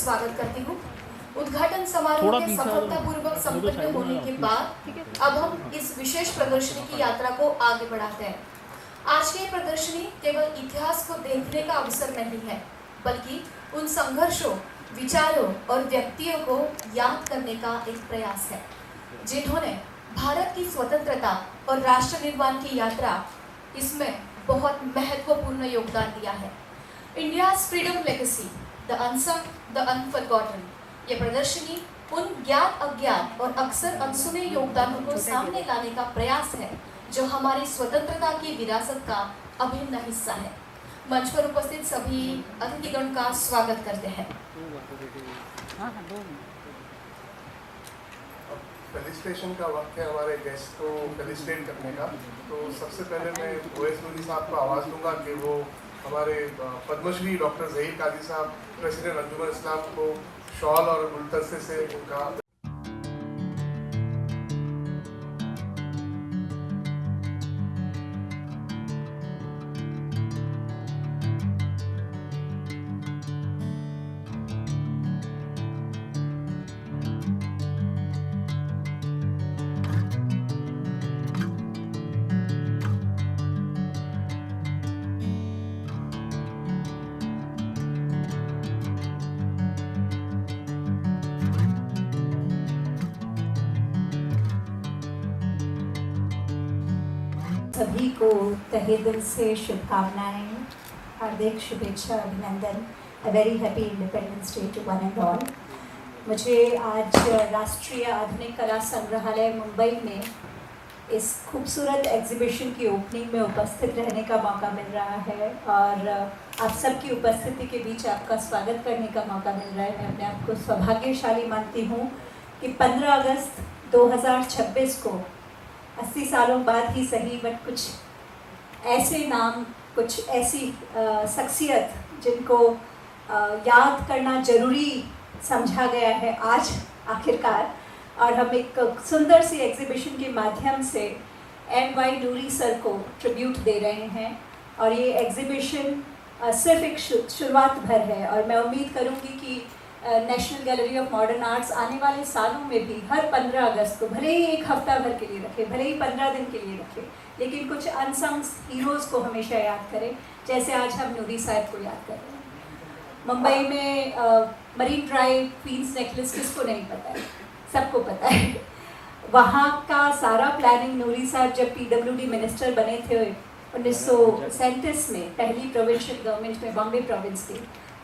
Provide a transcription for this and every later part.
स्वागत करती हूँ। उद्घाटन समारोह के सफलतापूर्वक संपन्न होने के बाद अब हम इस विशेष प्रदर्शनी की यात्रा को आगे बढ़ाते हैं। आज की प्रदर्शनी केवल इतिहास को देखने का अवसर नहीं है, बल्कि उन संघर्षों, विचारों और व्यक्तियों को याद करने का एक प्रयास है, जिन्होंने भारत की स्वतंत्रता और राष्ट्र निर्माण की यात्रा इसमें बहुत महत्वपूर्ण योगदान दिया है। India's freedom legacy, the unsung, the unforgotten. ये प्रदर्शनी उन ज्ञात अज्ञात और अक्सर अनसुने योगदानों को सामने लाने का प्रयास है, जो हमारी स्वतंत्रता की विरासत का अभिन्न हिस्सा है। मंच पर उपस्थित सभी अतिथिगण का स्वागत करते हैं। फेलिसिटेशन का वक्त है हमारे गेस्ट को फेलिसिटेट करने का। तो सबसे पहले मैं ओएस नूरी साहब को आवाज़ दूंगा कि वो हमारे पद्मश्री डॉक्टर ज़हीर काजी साहब, प्रेसिडेंट अंजुमन इस्लाम को शॉल और गुलदस्ते से उनका सभी को तहे दिल से शुभकामनाएं, हार्दिक शुभेच्छा, अभिनंदन। A very happy Independence Day to one and all. मुझे आज राष्ट्रीय आधुनिक कला संग्रहालय मुंबई में इस खूबसूरत एग्जीबिशन की ओपनिंग में उपस्थित रहने का मौका मिल रहा है और आप सबकी उपस्थिति के बीच आपका स्वागत करने का मौका मिल रहा है। मैं अपने आप को सौभाग्यशाली मानती हूँ कि 15 अगस्त 2026 को 80 सालों बाद ही सही, बट कुछ ऐसे नाम, कुछ ऐसी शख्सियत जिनको याद करना ज़रूरी समझा गया है आज आखिरकार। और हम एक सुंदर सी एग्जीबिशन के माध्यम से M.Y. नूरी सर को ट्रिब्यूट दे रहे हैं और ये एग्जीबिशन सिर्फ एक शुरुआत भर है और मैं उम्मीद करूँगी कि national gallery of modern arts आने वाले सालों में भी हर 15 अगस्त को भले ही एक हफ्ता भर के लिए रखे, भले ही 15 दिन के लिए रखे, लेकिन कुछ अनसंग हीरोज़ को हमेशा याद करें, जैसे आज हम नूरी साहब को याद कर रहे हैं। मुंबई में मरीन ड्राइव, क्वींस नेकलेस किसको नहीं पता है, सबको पता है। वहाँ का सारा प्लानिंग नूरी साहब जब PWD मिनिस्टर बने थे 1937 में, पहली प्रोविंशियल गवर्नमेंट में, बॉम्बे प्रोविंस की,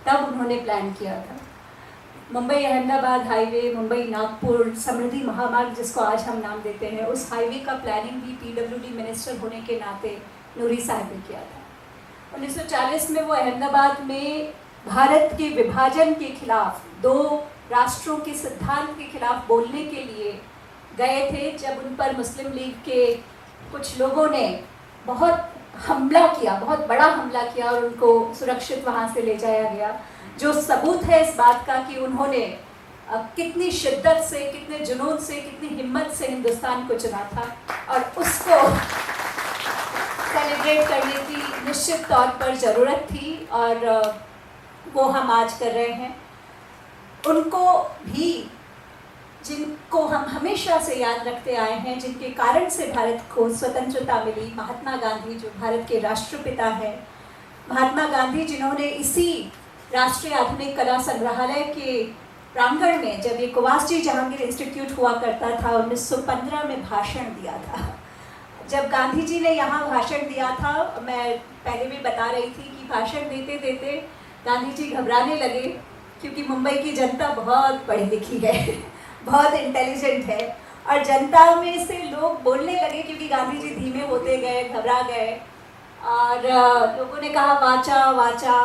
तब उन्होंने प्लान किया था। मुंबई अहमदाबाद हाईवे, मुंबई नागपुर समृद्धि महामार्ग जिसको आज हम नाम देते हैं, उस हाईवे का प्लानिंग भी PWD मिनिस्टर होने के नाते नूरी साहब ने किया था। 1940 में वो अहमदाबाद में भारत के विभाजन के खिलाफ, 2 राष्ट्रों के सिद्धांत के खिलाफ बोलने के लिए गए थे, जब उन पर मुस्लिम लीग के कुछ लोगों ने बहुत हमला किया, बहुत बड़ा हमला किया और उनको सुरक्षित वहाँ से ले जाया गया, जो सबूत है इस बात का कि उन्होंने कितनी शिद्दत से, कितने जुनून से, कितनी हिम्मत से हिंदुस्तान को चुना था और उसको सेलिब्रेट करने की निश्चित तौर पर ज़रूरत थी और वो हम आज कर रहे हैं। उनको भी, जिनको हम हमेशा से याद रखते आए हैं, जिनके कारण से भारत को स्वतंत्रता मिली, महात्मा गांधी जो भारत के राष्ट्रपिता हैं, महात्मा गांधी जिन्होंने इसी राष्ट्रीय आधुनिक कला संग्रहालय के प्रांगण में, जब ये कुवासजी जहांगीर इंस्टीट्यूट हुआ करता था, 1915 में भाषण दिया था। जब गांधी जी ने यहाँ भाषण दिया था, मैं पहले भी बता रही थी कि भाषण देते देते गांधी जी घबराने लगे, क्योंकि मुंबई की जनता बहुत पढ़ी लिखी है, बहुत इंटेलिजेंट है, और जनता में से लोग बोलने लगे क्योंकि गांधी जी धीमे होते गए, घबरा गए और लोगों ने कहा वाचा वाचा,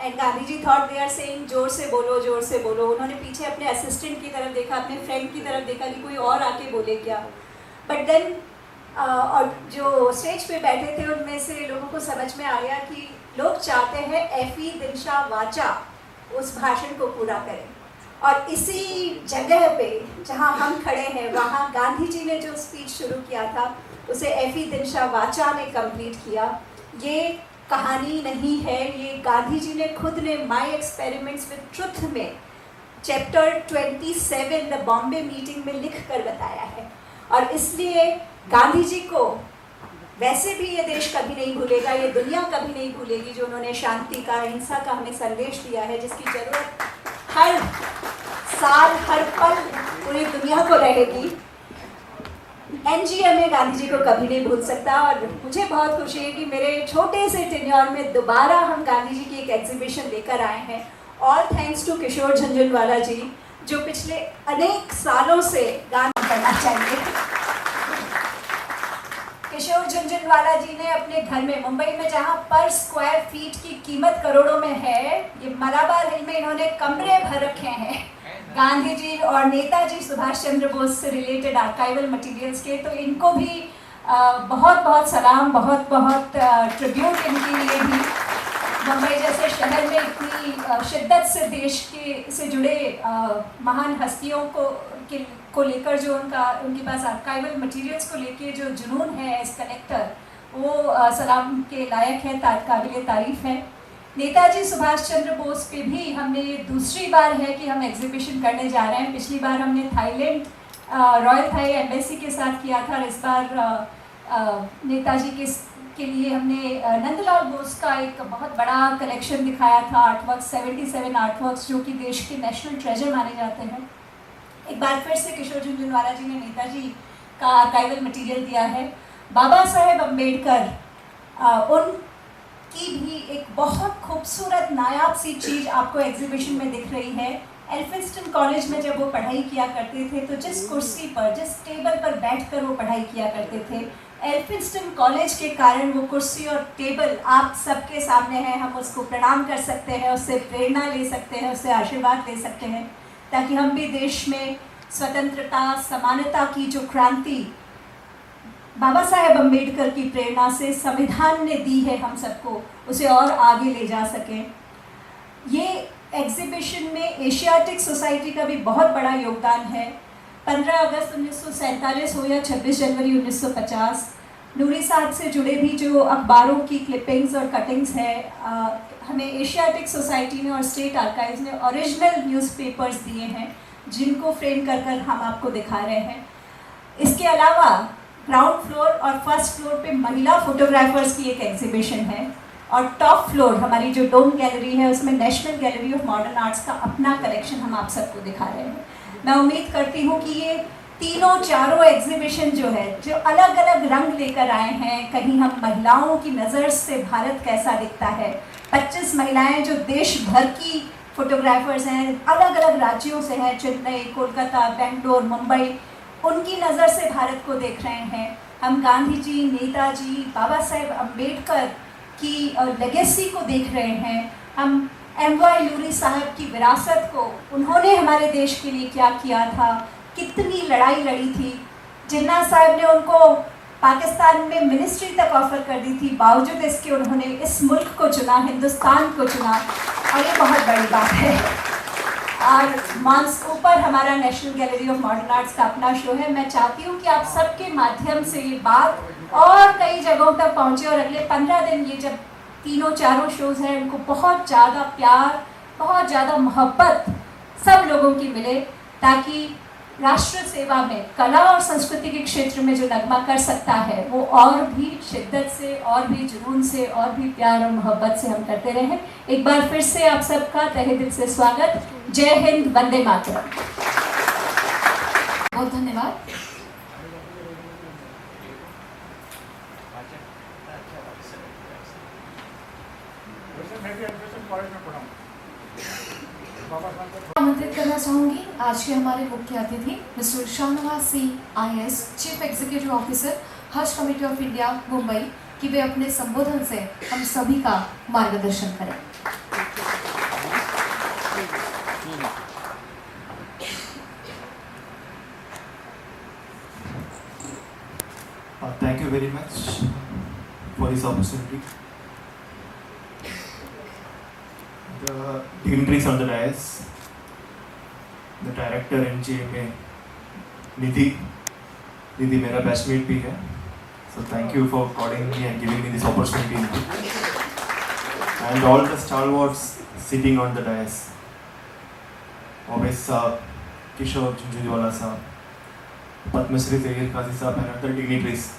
and Gandhi ji thought they are saying जोर से बोलो, जोर से बोलो। उन्होंने पीछे अपने असिस्टेंट की तरफ देखा, अपने फ्रेंड की तरफ देखा कि कोई और आके बोले क्या, बट देन और जो स्टेज पे बैठे थे उनमें से लोगों को समझ में आया कि लोग चाहते हैं एफी दिनशा वाचा उस भाषण को पूरा करें, और इसी जगह पे जहाँ हम खड़े हैं वहाँ गांधी जी ने जो स्पीच शुरू किया था उसे एफी दिनशा वाचा ने कंप्लीट किया। ये कहानी नहीं है, ये गांधी जी ने खुद ने माय एक्सपेरिमेंट्स विद ट्रुथ में चैप्टर 27 द बॉम्बे मीटिंग में लिख कर बताया है। और इसलिए गांधी जी को वैसे भी ये देश कभी नहीं भूलेगा, ये दुनिया कभी नहीं भूलेगी, जो उन्होंने शांति का, अहिंसा का हमें संदेश दिया है, जिसकी जरूरत हर साल हर पल पूरी दुनिया को रहेगी। एनजीएमए गांधी जी को कभी नहीं भूल सकता। और मुझे बहुत खुशी है कि मेरे छोटे से टेन्योर में दोबारा हम गांधी जी की एक एग्जीबिशन लेकर आए हैं। ऑल थैंक्स टू किशोर झंझनवाला जी, जो पिछले अनेक सालों से गान करना चाहिए। किशोर झंझनवाला जी ने अपने घर में, मुंबई में जहां पर स्क्वायर फीट की कीमत करोड़ों में है, ये मलाबार हिल में इन्होंने कमरे भर रखे हैं गांधी जी और नेताजी सुभाष चंद्र बोस से रिलेटेड आर्काइवल मटेरियल्स के। तो इनको भी बहुत बहुत सलाम, बहुत बहुत ट्रिब्यूट इनके लिए भी। मुंबई जैसे शहर में इतनी शिद्दत से देश के से जुड़े महान हस्तियों को लेकर जो उनके पास आर्काइवल मटेरियल्स को लेके जो जुनून है एज कलेक्टर, वो सलाम के लायक है, काबिल तारीफ है। नेताजी सुभाष चंद्र बोस पे भी हमने ये दूसरी बार है कि हम एग्जीबिशन करने जा रहे हैं। पिछली बार हमने थाईलैंड रॉयल थाई एम्बेसी के साथ किया था, और इस बार नेताजी के लिए हमने नंदलाल बोस का एक बहुत बड़ा कलेक्शन दिखाया था, आर्टवर्क 77 आर्टवर्क्स, जो कि देश के नेशनल ट्रेजर माने जाते हैं। एक बार फिर से किशोर झंझनवाला जी ने नेताजी का आर्काइवल मटेरियल दिया है। बाबा साहेब अम्बेडकर, उनकी भी एक बहुत खूबसूरत नायाब सी चीज़ आपको एग्जीबिशन में दिख रही है। एल्फिंस्टन कॉलेज में जब वो पढ़ाई किया करते थे, तो जिस कुर्सी पर, जिस टेबल पर बैठकर वो पढ़ाई किया करते थे, एल्फिंस्टन कॉलेज के कारण वो कुर्सी और टेबल आप सबके सामने है। हम उसको प्रणाम कर सकते हैं, उससे प्रेरणा ले सकते हैं, उससे आशीर्वाद ले सकते हैं, ताकि हम भी देश में स्वतंत्रता, समानता की जो क्रांति बाबा साहेब अम्बेडकर की प्रेरणा से संविधान ने दी है हम सबको, उसे और आगे ले जा सकें। ये एग्जीबिशन में एशियाटिक सोसाइटी का भी बहुत बड़ा योगदान है। 15 अगस्त 1947 हो या 26 जनवरी 1950, नूरी साहब से जुड़े भी जो अखबारों की क्लिपिंग्स और कटिंग्स हैं, हमें एशियाटिक सोसाइटी ने और स्टेट आर्काइव्स ने ओरिजिनल न्यूज़पेपर्स दिए हैं, जिनको फ्रेम कर कर हम आपको दिखा रहे हैं। इसके अलावा ग्राउंड फ्लोर और फर्स्ट फ्लोर पे महिला फोटोग्राफर्स की एक एग्जीबिशन है, और टॉप फ्लोर हमारी जो डोम गैलरी है, उसमें national gallery of modern arts का अपना कलेक्शन हम आप सबको दिखा रहे हैं। मैं उम्मीद करती हूँ कि ये चारों एग्जीबिशन जो है, जो अलग अलग रंग लेकर आए हैं, कहीं हम महिलाओं की नज़र से भारत कैसा दिखता है, 25 महिलाएं जो देश भर की फोटोग्राफर्स हैं, अलग अलग राज्यों से हैं, चेन्नई, कोलकाता, बेंगलोर, मुंबई, उनकी नज़र से भारत को देख रहे हैं। हम गांधी जी, नेताजी, बाबा साहेब अम्बेडकर की लेगेसी को देख रहे हैं। हम एम.वाई. लूरी साहब की विरासत को, उन्होंने हमारे देश के लिए क्या किया था, कितनी लड़ाई लड़ी थी। जिन्ना साहब ने उनको पाकिस्तान में मिनिस्ट्री तक ऑफर कर दी थी, बावजूद इसके उन्होंने इस मुल्क को चुना, हिंदुस्तान को चुना, और ये बहुत बड़ी बात है। और मंच ऊपर हमारा national gallery of modern arts का अपना शो है। मैं चाहती हूँ कि आप सबके माध्यम से ये बात और कई जगहों तक पहुँचे, और अगले 15 दिन ये जब चारों शोज़ हैं, उनको बहुत ज़्यादा प्यार, बहुत ज़्यादा मोहब्बत सब लोगों की मिले, ताकि राष्ट्र सेवा में कला और संस्कृति के क्षेत्र में जो नगमा कर सकता है, वो और भी शिद्दत से, और भी जुनून से, और भी प्यार और मोहब्बत से हम करते रहें। एक बार फिर से आप सबका तहे दिल से स्वागत। जय हिंद, वंदे मातरम। बहुत धन्यवाद। आमंत्रित करना चाहूंगी आज के हमारे मुख्य अतिथि mister Shahnawaz Singh IAS, chief executive officer, हज कमेटी ऑफ इंडिया, मुंबई, कि वे अपने संबोधन से हम सभी का मार्गदर्शन करें। Thank you very much for this opportunity. The dignitaries on the dais, the director NGMA, Nidhi मेरा बैचमेट भी है, so thank you for calling me and giving me this opportunity, and all the stalwarts sitting on the dais. Oves Saab, Kishore Jhunjhunwala Saab, Padma Shri Zahir Qazi Saab and other dignitaries,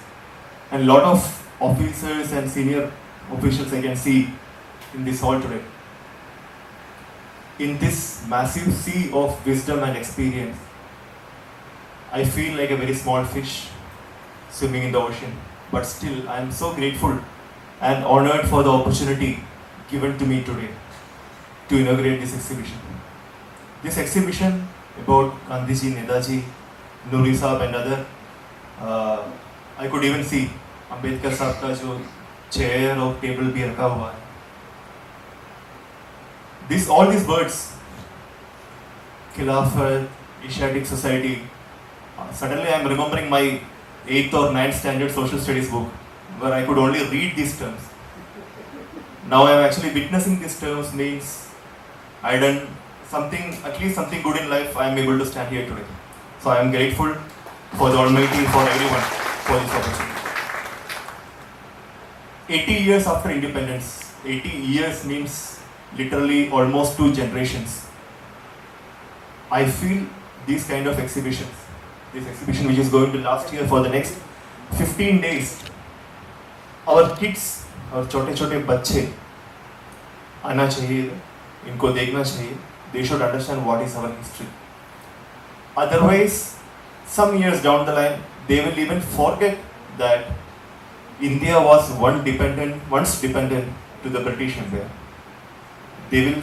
and lot of officers and senior officials I can see in this hall today. In this massive sea of wisdom and experience, I feel like a very small fish swimming in the ocean, but still I am so grateful and honored for the opportunity given to me today to inaugurate this exhibition. This exhibition about Gandhiji, Netaji, Nuri Saab and other, I could even see Ambedkar Saab का जो chair और table भी रखा हुआ है. All these words, Khilafat, Asiatic Society, suddenly I am remembering my 8th or 9th standard social studies book where I could only read these terms. Now I am actually witnessing these terms means I done something, at least something good in life. I am able to stand here today. So I am grateful for the Almighty, for everyone, for this opportunity. 80 years after independence, 80 years means literally almost 2 generations. I feel these kind of exhibitions, this exhibition which is going to last here for the next 15 days, our kids, our छोटे-छोटे बच्चे आना चाहिए, इनको देखना चाहिए. They should understand what is our history. Otherwise, some years down the line, they will even forget that India was once dependent to the British Empire. They will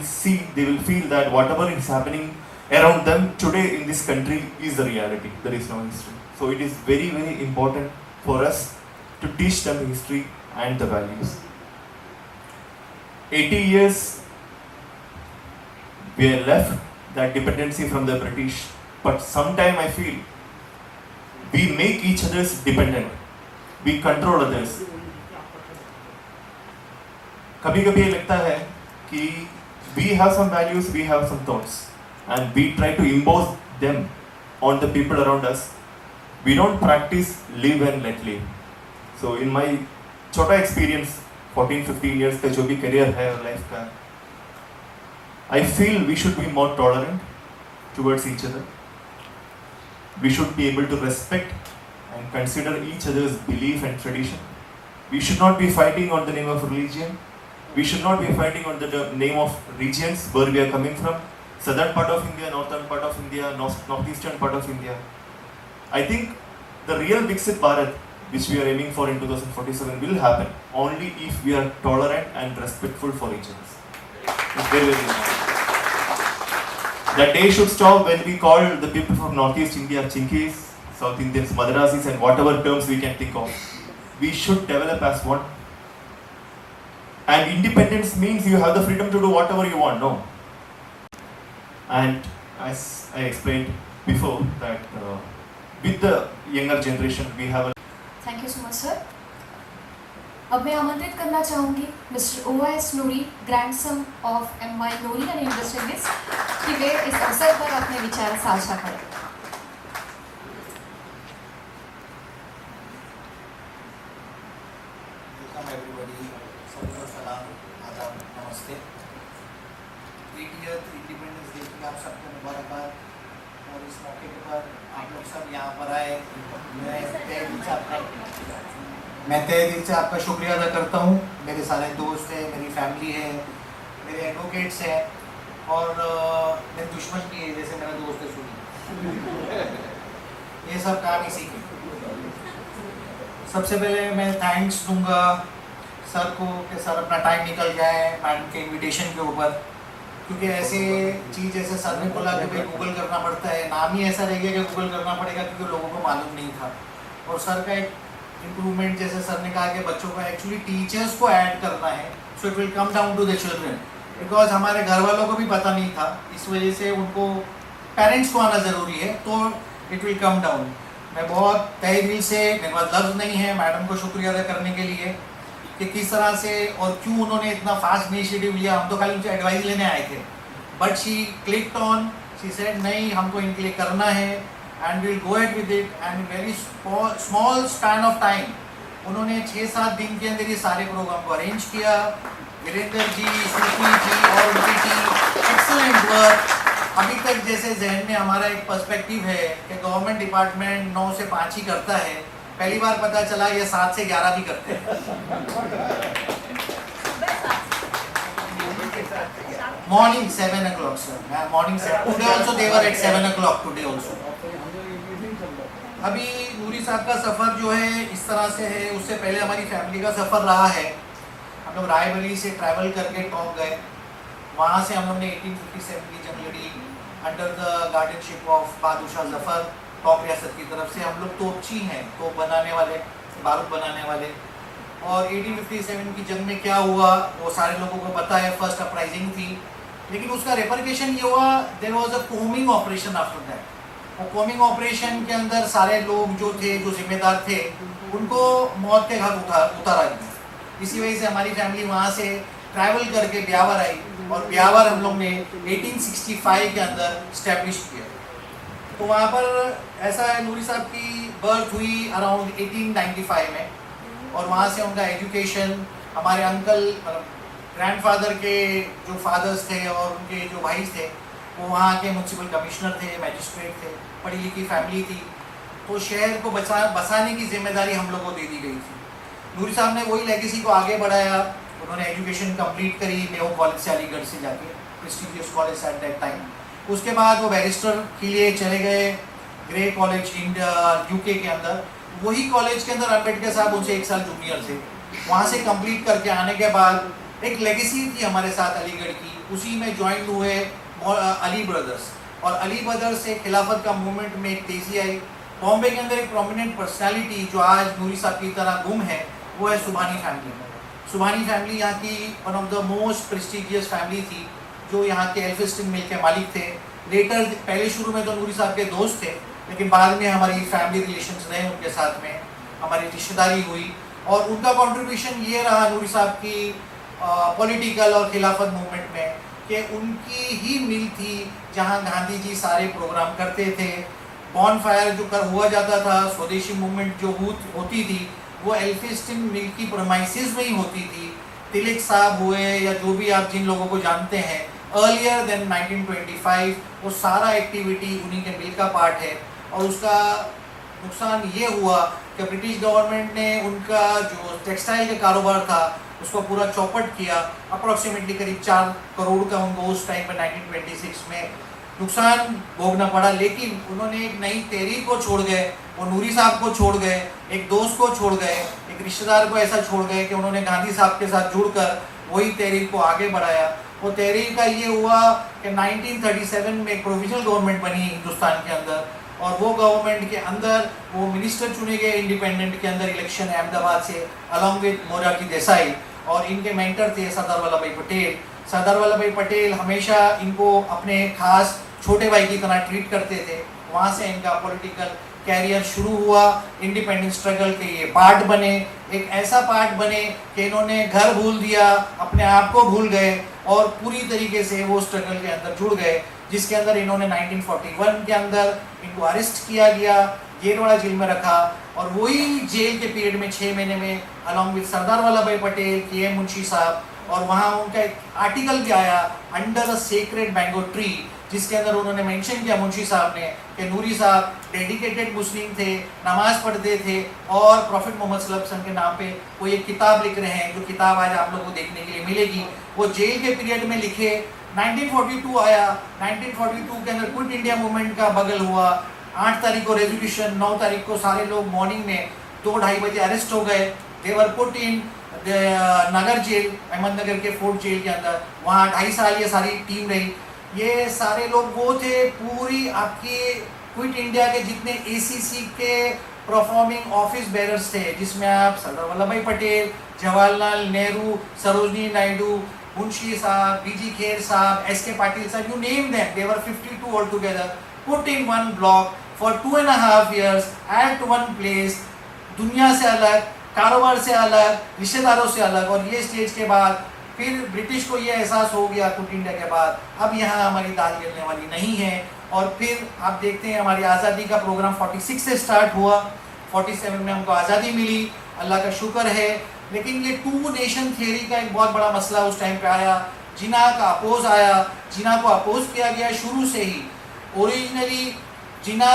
feel that whatever is happening around them today in this country is the reality. There is no history. So it is very, very important for us to teach them history and the values. 80 years we are left that dependency from the British, but sometime I feel we make each other's dependent. We control others. कभी-कभी लगता है कि we have some values, we have some thoughts, and we try to impose them on the people around us. We don't practice live and let live. So in my छोटा experience, 14-15 years का जो भी career है और life का, I feel we should be more tolerant towards each other. We should be able to respect and consider each other's belief and tradition. We should not be fighting on the name of religion. We should not be fighting on the name of regions where we are coming from. Southern part of India, northern part of India, northeastern part of India. I think the real Viksit Bharat, which we are aiming for in 2047, will happen only if we are tolerant and respectful for each other. It's very, very important. That day should stop when we call the people from Northeast India Chinkis, South Indians Madrasis, and whatever terms we can think of. We should develop as one. And independence means you have the freedom to do whatever you want, no? And as I explained before, that with the younger generation, we have a thank you so much sir. अब मैं आमंत्रित करना चाहूँगी mister OS Noori, grandson of MY Noori and industrialist, कि वे इस अवसर पर अपने विचार साझा करें. Welcome everybody. सबको सलाम, आदाब, नमस्ते. 80th इंडिपेंडेंस डे की आप सबको मुबारकबाद. और इस मौके पर आप लोग सब यहाँ पर आए, मैं तहे दिल से आपका शुक्रिया अदा करता हूँ. मेरे सारे दोस्त हैं, मेरी फैमिली है, मेरे एडवोकेट्स हैं और मेरे दुश्मन भी है, जैसे मेरा दोस्त है सुनी. ये सब काम इसी के. सबसे पहले मैं थैंक्स दूंगा सर को कि सर अपना टाइम निकल जाए मैडम के इनविटेशन के ऊपर, क्योंकि ऐसे चीज़ जैसे सर ने बोला कि भाई गूगल करना पड़ता है, नाम ही ऐसा रह गया कि गूगल करना पड़ेगा क्योंकि लोगों को मालूम नहीं था. और सर का एक इम्प्रूवमेंट जैसे सर ने कहा कि बच्चों को एक्चुअली टीचर्स को ऐड करना है, so it will come down to the children, because हमारे घर वालों को भी पता नहीं था, इस वजह से उनको पेरेंट्स को आना ज़रूरी है, तो इट विल कम डाउन. मैं बहुत तहे दिल से, मेरे पास लफ्ज़ नहीं है मैडम को शुक्रिया अदा करने के लिए कि किस तरह से और क्यों उन्होंने इतना फास्ट इनिशिएटिव लिया. हम तो खाली उनसे एडवाइस लेने आए थे, but she clicked on, she said नहीं हमको इनके लिए करना है and will go at with it. And very small span of time उन्होंने 6-7 दिन के अंदर ये सारे प्रोग्राम को अरेंज किया. वीरेंद्र जी, सूफी जी और उनकी टीम, एक्सलेंट वर्क. अभी तक जैसे जहन में हमारा एक पर्सपेक्टिव है कि गवर्नमेंट डिपार्टमेंट 9 से 5 ही करता है, पहली बार पता चला ये 7 से 11 भी करते हैं। Morning 7 o'clock sir, morning 7 today also they were at 7 o'clock today also. अभी नूरी साहब का सफ़र जो है इस तरह से है, उससे पहले हमारी फैमिली का सफ़र रहा है। हम लोग रायबरेली से ट्रैवल करके टॉप गए, वहाँ से हम लोग ने 1857 की जंग लड़ी under the guardianship of Bahadur Shah Zafar. Top रियासत की तरफ से हम लोग तोपची हैं, तोप बनाने वाले, बारूद बनाने वाले। और 1857 की जंग में क्या हुआ वो सारे लोगों को पता है, फर्स्ट अपराइजिंग थी, लेकिन उसका रेपरकेशन ये हुआ, there was a combing operation after that. और कोमिंग ऑपरेशन के अंदर सारे लोग जो थे, जो जिम्मेदार थे, उनको मौत के घाट उतारा गया। इसी वजह से हमारी फैमिली वहाँ से ट्रैवल करके ब्यावर आई, और ब्यावर हम लोग ने 1865 के अंदर स्टैब्लिश किया। तो वहाँ पर ऐसा है, नूरी साहब की बर्थ हुई अराउंड 1895 में, और वहाँ से उनका एजुकेशन, हमारे अंकल मतलब ग्रैंडफादर के जो फादर्स थे और उनके जो भाई थे वो वहाँ के म्यूनसिपल कमिश्नर थे, मैजिस्ट्रेट थे, पढ़ी लिखी फैमिली थी। तो शहर को बसाने की जिम्मेदारी हम लोग को दे दी गई थी। नूरी साहब ने वही लेगेसी को आगे बढ़ाया। उन्होंने एजुकेशन कंप्लीट करी मेयो कॉलेज से, अलीगढ़ से जाके, prestigious college at that time. उसके बाद वो बैरिस्टर के लिए चले गए ग्रे कॉलेज यूके के अंदर। वही कॉलेज के अंदर अम्बेडकर साहब उनसे 1 साल जूनियर थे। वहाँ से कंप्लीट करके आने के बाद एक लेगेसी थी हमारे साथ अलीगढ़ की, उसी में ज्वाइन हुए अली ब्रदर्स, और अली ब्रदर्स से खिलाफत का मूवमेंट में एक तेज़ी आई। बॉम्बे के अंदर एक प्रोमिनेंट पर्सनालिटी जो आज नूरी साहब की तरह गुम है, वो है सुभानी फैमिली। सुभानी फैमिली यहाँ की one of the most prestigious family थी, जो यहाँ के एल्फिस्टन मिल के मालिक थे। लेटर पहले शुरू में तो नूरी साहब के दोस्त थे, लेकिन बाद में हमारी फैमिली रिलेशंस रहे उनके साथ में, हमारी रिश्तेदारी हुई। और उनका कंट्रीब्यूशन ये रहा नूरी साहब की पॉलिटिकल और खिलाफत मूवमेंट में कि उनकी ही मिल थी जहाँ गांधी जी सारे प्रोग्राम करते थे। बॉन फायर जो हुआ जाता था, स्वदेशी मूवमेंट जो होती थी, वो एल्फिस्टन मिल की प्रोमाइसिस में ही होती थी। तिलक साहब हुए या जो भी आप जिन लोगों को जानते हैं, अर्लियर देन 1925 वो सारा एक्टिविटी उन्हीं के मिल का पार्ट है। और उसका नुकसान ये हुआ कि ब्रिटिश गवर्नमेंट ने उनका जो टेक्सटाइल का कारोबार था उसको पूरा चौपट किया। अप्रॉक्सीमेटली करीब 4 करोड़ का उनको उस टाइम पर 1926 में नुकसान भोगना पड़ा। लेकिन उन्होंने एक नई तहरीक को छोड़ गए, वो नूरी साहब को छोड़ गए, एक दोस्त को छोड़ गए, एक रिश्तेदार को ऐसा छोड़ गए कि उन्होंने गांधी साहब के साथ जुड़कर वही तहरीक को आगे बढ़ाया। वो तहरीक का ये हुआ कि 1937 में एक प्रोविजनल गवर्नमेंट बनी हिंदुस्तान के अंदर, और वो गवर्नमेंट के अंदर वो मिनिस्टर चुने गए इंडिपेंडेंट के अंदर इलेक्शन अहमदाबाद से, अलॉन्ग विद मोरारजी देसाई, और इनके मेंटर थे सरदार वल्लभ भाई पटेल। सरदार वल्लभ भाई पटेल हमेशा इनको अपने खास छोटे भाई की तरह ट्रीट करते थे। वहाँ से इनका पॉलिटिकल कैरियर शुरू हुआ। इंडिपेंडेंस स्ट्रगल के ये पार्ट बने, एक ऐसा पार्ट बने कि इन्होंने घर भूल दिया, अपने आप को भूल गए, और पूरी तरीके से वो स्ट्रगल के अंदर जुड़ गए, जिसके अंदर इन्होंने 1941 के अंदर इनको अरेस्ट किया गया, जेलवाड़ा जेल में रखा, और वही जेल के पीरियड में 6 महीने में अलॉन्ग विद सरदार वल्लभ भाई पटेल, के मुंशी साहब, और वहाँ उनका एक आर्टिकल भी आया under the sacred mango tree, जिसके अंदर उन्होंने मेंशन किया मुंशी साहब ने कि नूरी साहब डेडिकेटेड मुस्लिम थे, नमाज पढ़ते थे, और प्रॉफिट मोहम्मद सल्लल्लाहु अलैहि वसल्लम के नाम पे वो एक किताब लिख रहे हैं, जो किताब आज आप लोगों को देखने के लिए मिलेगी। वो जेल के पीरियड में लिखे। 1942 आया, 1942 के अंदर क्विट इंडिया मूवमेंट का बगल हुआ। 8 तारीख को रेजोल्यूशन, 9 तारीख को सारे लोग मॉर्निंग में 2-2:30 बजे अरेस्ट हो गए। They were put in Nagar jail, Ahmednagar के फोर्ट जेल के अंदर। वहाँ 2.5 साल ये सारी टीम रही। ये सारे लोग वो थे, पूरी आपकी क्विट इंडिया के जितने ACC के परफॉर्मिंग ऑफिस बेरर्स थे, जिसमें आप सरदार वल्लभ भाई पटेल, जवाहरलाल नेहरू, सरोजनी नायडू, मुंशी साहब, BG खेर साहब, SK पाटिल साहब, you name them, they were 52 altogether, put in one block for 2.5 years at one place, दुनिया से अलग, कारोबार से अलग, रिश्तेदारों से अलग। और ये स्टेज के बाद फिर ब्रिटिश को ये एहसास हो गया क्विट इंडिया के बाद, अब यहाँ हमारी दाल गिरने वाली नहीं है। और फिर आप देखते हैं हमारी आज़ादी का प्रोग्राम 46 से स्टार्ट हुआ, 47 में हमको आज़ादी मिली, अल्लाह का शुक्र है। लेकिन ये 2 नेशन थियरी का एक बहुत बड़ा मसला उस टाइम पे आया जिना का अपोज आया, जिना को अपोज किया गया शुरू से ही। ओरिजिनली जिना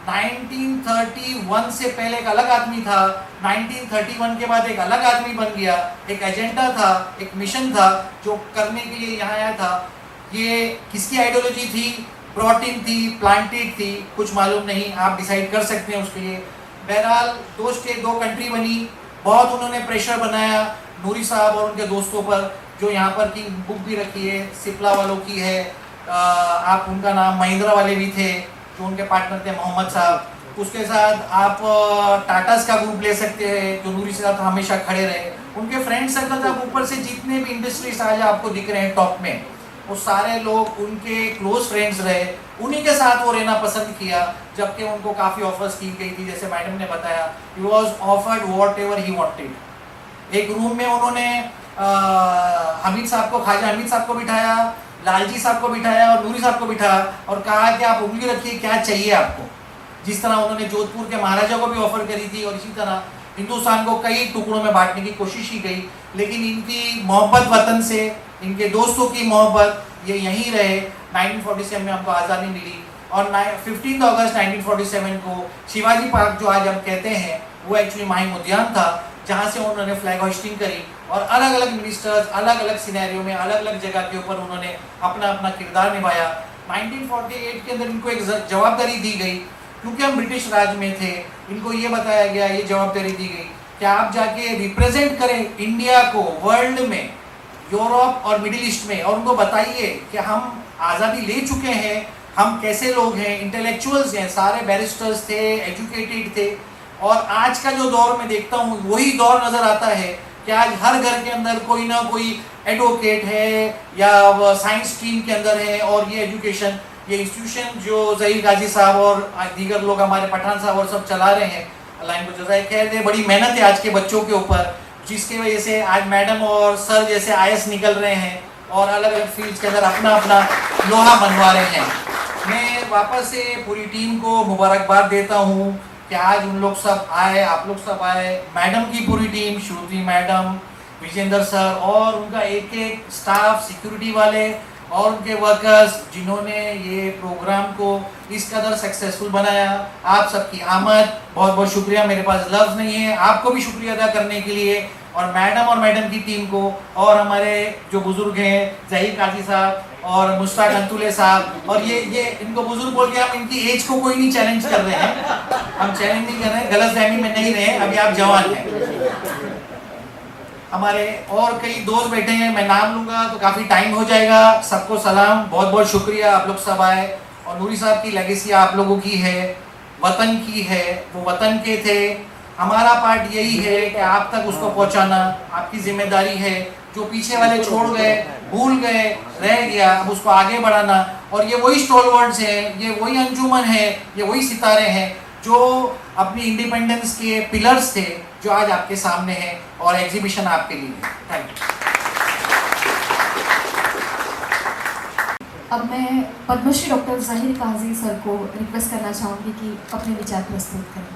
1931 से पहले एक अलग आदमी था, 1931 के बाद एक अलग आदमी बन गया। एक एजेंडा था, एक मिशन था जो करने के लिए यहाँ आया था। ये किसकी आइडियोलॉजी थी? ब्रॉट इन थी, प्लांटेड थी, कुछ मालूम नहीं, आप डिसाइड कर सकते हैं उसके लिए। बहरहाल दो कंट्री बनी, बहुत उन्होंने प्रेशर बनाया नूरी साहब और उनके दोस्तों पर, जो यहाँ पर की बुक भी रखी है, सिप्ला वालों की है। आप उनका नाम महिंद्रा वाले भी थे जो उनके पार्टनर थे, मोहम्मद साहब। उसके साथ आप टाटास का ग्रुप ले सकते हैं जो नूरी साहब हमेशा खड़े रहे। उनके फ्रेंड सर्कल आप ऊपर से जितने भी इंडस्ट्रीज आज आपको दिख रहे हैं टॉप में, वो सारे लोग उनके क्लोज फ्रेंड्स रहे, उन्हीं के साथ वो रहना पसंद किया। जबकि उनको काफ़ी ऑफर्स की गई थी, जैसे मैडम ने बताया, he was offered what ever he wanted. एक रूम में उन्होंने हमीद साहब को, ख्वाजा हमीद साहब को बिठाया, लालजी साहब को बिठाया और नूरी साहब को बिठाया और कहा कि आप उंगली रखिए, क्या चाहिए आपको। जिस तरह उन्होंने जोधपुर के महाराजा को भी ऑफर करी थी और इसी तरह हिंदुस्तान को कई टुकड़ों में बांटने की कोशिश की गई। लेकिन इनकी मोहब्बत वतन से, इनके दोस्तों की मोहब्बत, ये यहीं रहे। 1947 में हमको आज़ादी मिली और 15 अगस्त 1947 को शिवाजी पार्क जो आज हम कहते हैं वो एक्चुअली माहिम उद्यान था, जहाँ से उन्होंने फ्लैग होस्टिंग करी और अलग अलग मिनिस्टर्स अलग अलग सिनेरियो में अलग अलग जगह के ऊपर उन्होंने अपना अपना किरदार निभाया। 1948 के अंदर इनको एक जवाबदारी दी गई, क्योंकि हम ब्रिटिश राज में थे। इनको ये बताया गया, ये जवाबदारी दी गई कि आप जाके रिप्रेजेंट करें इंडिया को वर्ल्ड में, यूरोप और मिडिल ईस्ट में, और उनको बताइए कि हम आज़ादी ले चुके हैं, हम कैसे लोग हैं, इंटेलेक्चुअल्स हैं, सारे बैरिस्टर्स थे, एजुकेटेड थे। और आज का जो दौर मैं देखता हूँ वही दौर नज़र आता है कि आज हर घर के अंदर कोई ना कोई एडवोकेट है या साइंस स्ट्रीम के अंदर है। और ये एजुकेशन, ये इंस्टीट्यूशन जो ज़हीर गाजी साहब और दीगर लोग, हमारे पठान साहब और सब चला रहे हैं, अल्लाह इनको जज़ाए खैर दे, बड़ी मेहनत है आज के बच्चों के ऊपर, जिसकी वजह से आज मैडम और सर जैसे आईएएस निकल रहे हैं और अलग अलग फील्ड्स के अंदर अपना अपना लोहा मनवा रहे हैं। मैं वापस से पूरी टीम को मुबारकबाद देता हूँ कि आज उन लोग सब आए, आप लोग सब आए, मैडम की पूरी टीम, श्रुति मैडम, विजेंद्र सर और उनका एक एक स्टाफ, सिक्योरिटी वाले और उनके वर्कर्स, जिन्होंने ये प्रोग्राम को इस कदर सक्सेसफुल बनाया। आप सबकी आमद, बहुत बहुत शुक्रिया, मेरे पास लफ्ज़ नहीं है आपको भी शुक्रिया अदा करने के लिए, और मैडम की टीम को, और हमारे जो बुजुर्ग हैं ज़हीर काजी साहब और मुश्ताक अंतुले साहब। और ये इनको बुजुर्ग बोल के हम इनकी एज को कोई नहीं चैलेंज कर रहे हैं, हम चैलेंज नहीं कर रहे हैं, गलतफहमी में नहीं रहे, अभी आप जवान हैं। हमारे और कई दोस्त बैठे हैं, मैं नाम लूँगा तो काफ़ी टाइम हो जाएगा। सबको सलाम, बहुत बहुत शुक्रिया, आप लोग सब आए। और नूरी साहब की लेगेसी आप लोगों की है, वतन की है, वो वतन के थे। हमारा पार्ट यही है कि आप तक उसको पहुंचाना आपकी जिम्मेदारी है। जो पीछे वाले छोड़ गए, भूल गए, रह गया, अब उसको आगे बढ़ाना। और ये वही स्टॉलवर्ड्स हैं, ये वही अंजुमन है, ये वही सितारे हैं जो अपनी इंडिपेंडेंस के पिलर्स थे, जो आज आपके सामने हैं और एग्जीबिशन आपके लिए है। Thank you. अब मैं पद्मश्री डॉक्टर ज़हीर काजी सर को रिक्वेस्ट करना चाहूँगी कि अपने विचार प्रस्तुत करें।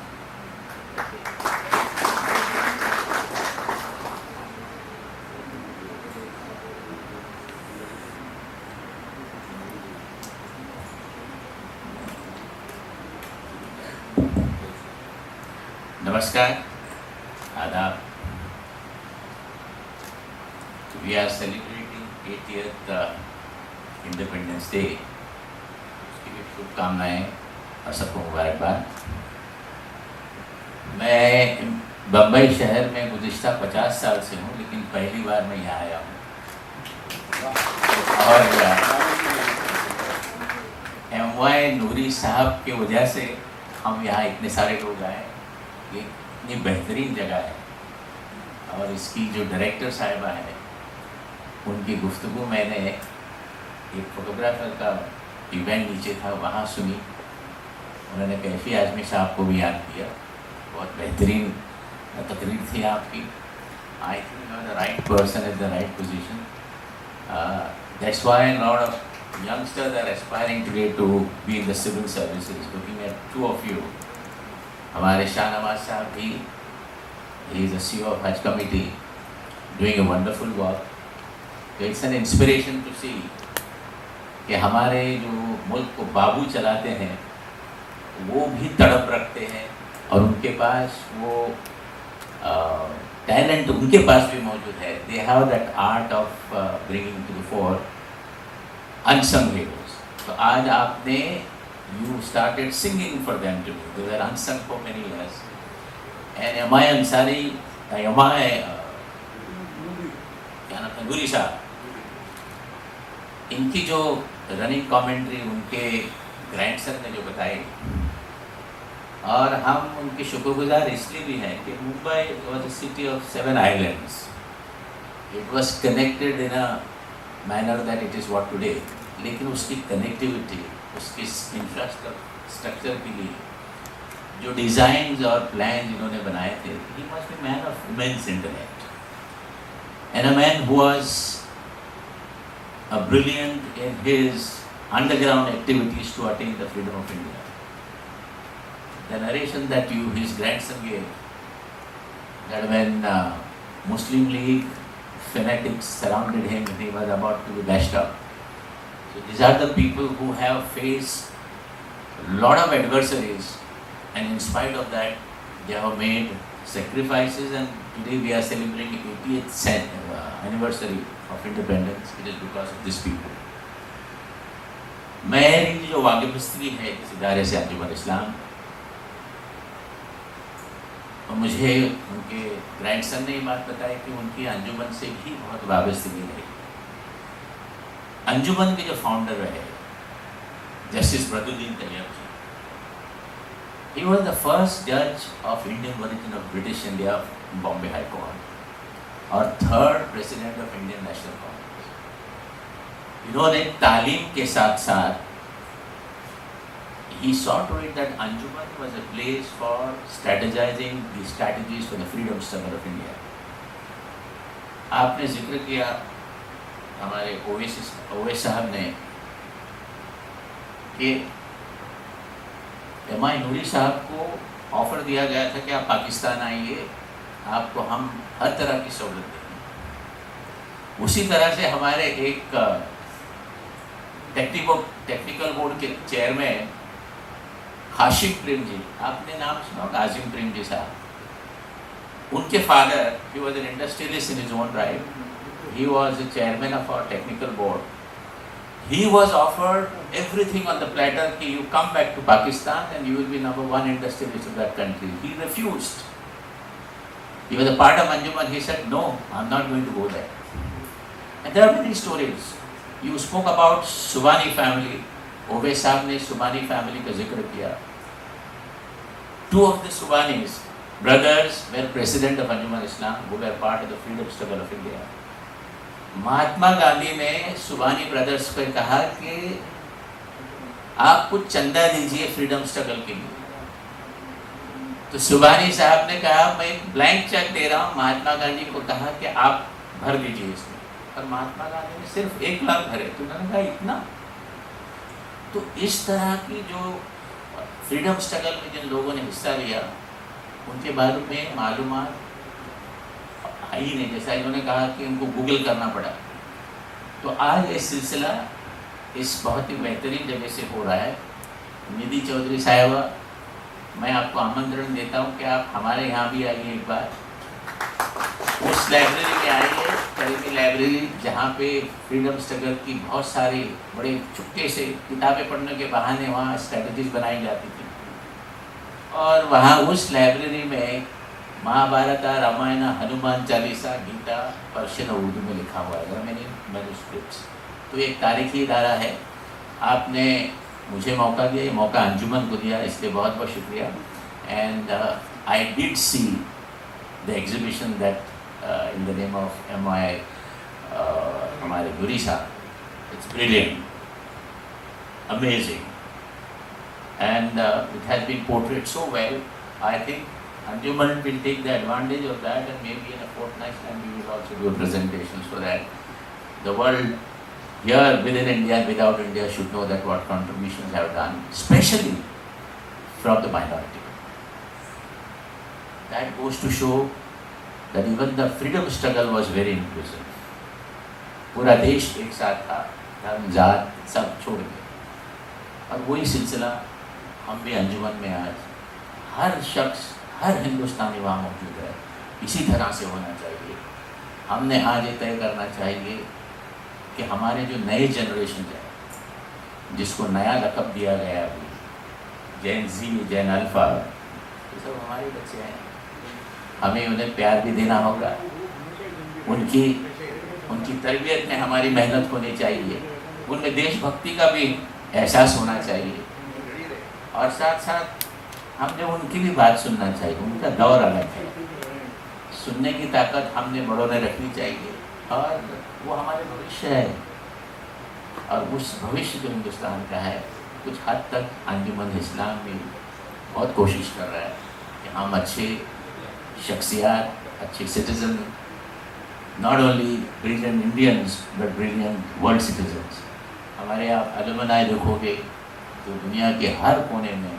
नमस्कार, आदाब। We are celebrating 80th independence day, उसकी भी शुभकामनाएं और सबको मुबारकबाद। मैं बम्बई शहर में गुज़िश्ता 50 साल से हूँ, लेकिन पहली बार मैं यहाँ आया हूँ और MY नूरी साहब की वजह से हम यहाँ इतने सारे लोग आए। ये इतनी बेहतरीन जगह है और इसकी जो डायरेक्टर साहिबा है उनकी गुफ्तगू मैंने एक फोटोग्राफर का इवेंट नीचे था वहाँ सुनी। उन्होंने कैफी आजमी साहब को भी याद किया, बहुत बेहतरीन तकरीर थी आपकी। I think you are the right person at the right position. That's why lot of youngsters are aspiring today to be in the civil services. Looking at two of you, हमारे शाहनवाज साहब भी, he is the CEO of Hajj Committee, doing a wonderful work. तो it's an inspiration to सी कि हमारे जो मुल्क को बाबू चलाते हैं वो भी तड़प रखते हैं और उनके पास वो टैलेंट उनके पास भी मौजूद है. They have that art of bringing to the fore unsung heroes. तो आज आपने you started singing for them to they were unsung for many years. And MI Ansari MI क्या नाम है नूरी साहब, इनकी जो रनिंग कमेंट्री उनके ग्रैंडसन ने जो बताई, और हम उनके शुक्रगुजार इसलिए भी हैं कि Mumbai was a city of 7 islands. It was connected in a manner that it is what today. लेकिन उसकी कनेक्टिविटी, उसकी इंफ्रास्ट्रक्चर के लिए जो डिज़ाइंस और प्लान इन्होंने बनाए थे, he must be man of immense intellect and a man who was a brilliant in his underground activities to attain the freedom of India. The narration that his grandson gave, that when Muslim League fanatics surrounded him and he was about to be bashed up. So these are the people who have faced a lot of adversaries, and in spite of that, they have made sacrifices, and today we are celebrating 80th anniversary of independence. It is because of these people. मेरी जो वाकिफस्तगी है इस इदारे से अंजुमन इस्लाम, और मुझे उनके grandson ने ये बात बताई कि उनकी अंजुमन से भी बहुत वाबस्तगी रही. अंजुमन के जो फाउंडर रहे Justice Badruddin Tyabji, he was the first judge of Indian origin of British India, Bombay High Court, और third president of Indian national Congress. इन्होंने तालीम के साथ साथ he saw to it that Anjuman was a place for strategizing the strategies for the freedom struggle of India. आपने जिक्र किया हमारे ओवैस साहब ने कि एमआई नूरी साहब को ऑफर दिया गया था कि आप पाकिस्तान आइए, आपको हम हर तरह की सहूलत देंगे. उसी तरह से हमारे एक टेक्निकल बोर्ड के चेयरमैन हाशिम प्रेम जी, आपने नाम सुना होगा आजिम प्रेम जी साहब, उनके father, he was an industrialist in his own right, he was the chairman of our technical board. He was offered everything on the platter कि you come back to Pakistan and you will be number one industrialist of that country. He refused. He was a part of Anjuman. He said, no, I'm not going to go there. And there are many stories. You spoke about Subani family. Ovais साहब ने Subani family का जिक्र किया. Two of the Subanis brothers were president of Anjuman Islam, who were part of the freedom struggle of India. Mahatma Gandhi ने सुबानी brothers को कहा कि आप कुछ चंदा दीजिए फ्रीडम स्ट्रगल के लिए. तो सुबानी साहब ने कहा मैं एक ब्लैंक चेक दे रहा हूँ. महात्मा गांधी को कहा कि आप भर दीजिए इसमें, और महात्मा गांधी ने सिर्फ 1 लाख भरे. तो उन्होंने कहा इतना. तो इस तरह की जो फ्रीडम स्ट्रगल में जिन लोगों ने हिस्सा लिया उनके बारे में मालूमात ही नहीं. जैसा इन्होंने कहा कि उनको गूगल करना पड़ा. तो आज ये सिलसिला इस बहुत ही बेहतरीन जगह से हो रहा है. निधि चौधरी साहिबा, मैं आपको आमंत्रण देता हूँ कि आप हमारे यहाँ भी आइए एक बार. उस लाइब्रेरी में आइए, तरह की लाइब्रेरी जहाँ पे फ्रीडम स्ट्रगल की बहुत सारी बड़े चुटके से किताबें पढ़ने के बहाने वहाँ स्ट्रेटजीज बनाई जाती थी. और वहाँ उस लाइब्रेरी में महाभारत, रामायण, हनुमान चालीसा, गीता पर्शियन और उर्दू में लिखा हुआ है, मैंने मैन्युस्क्रिप्ट्स. तो एक तारीखी इदारा है. आपने मुझे मौका दिया, ये मौका अंजुमन को दिया, इसलिए बहुत बहुत शुक्रिया. And I did see the exhibition that in the name of MI हमारे गुरी साहब. It's brilliant, amazing, and it has been portrait so well. I think Anjuman will take the advantage of that, and maybe in a fortnight's time we will also do a presentation so that the world here within India and without India should know that what contributions have done, especially from the minority. That goes to show that even the freedom struggle was very inclusive. पूरा देश एक साथ था, धर्म जात सब छोड़ गए। और वही सिलसिला हम भी अंजुमन में आज हर शख्स, हर हिंदुस्तानी वहाँ मौजूद है, इसी तरह से होना चाहिए। हमने आज ये तय करना चाहिए कि हमारे जो नए जनरेशन है, जिसको नया लक़ब दिया गया अभी जैन जी, जैन अल्फ़ा, ये सब हमारे बच्चे हैं। हमें उन्हें प्यार भी देना होगा, उनकी तरबियत में हमारी मेहनत होनी चाहिए, उनमें देशभक्ति का भी एहसास होना चाहिए, और साथ साथ हमने उनकी भी बात सुनना चाहिए। उनका दौर अलग है, सुनने की ताकत हमने बड़ों ने रखनी चाहिए, और वो हमारे भविष्य है। और उस भविष्य जो हिंदुस्तान का है, कुछ हद तक अंजुमन इस्लाम भी बहुत कोशिश कर रहा है कि हम अच्छे शख्सियात, अच्छे citizen, not only brilliant Indians but brilliant world citizens. हमारे आप अलुमनाई देखोगे तो दुनिया के हर कोने में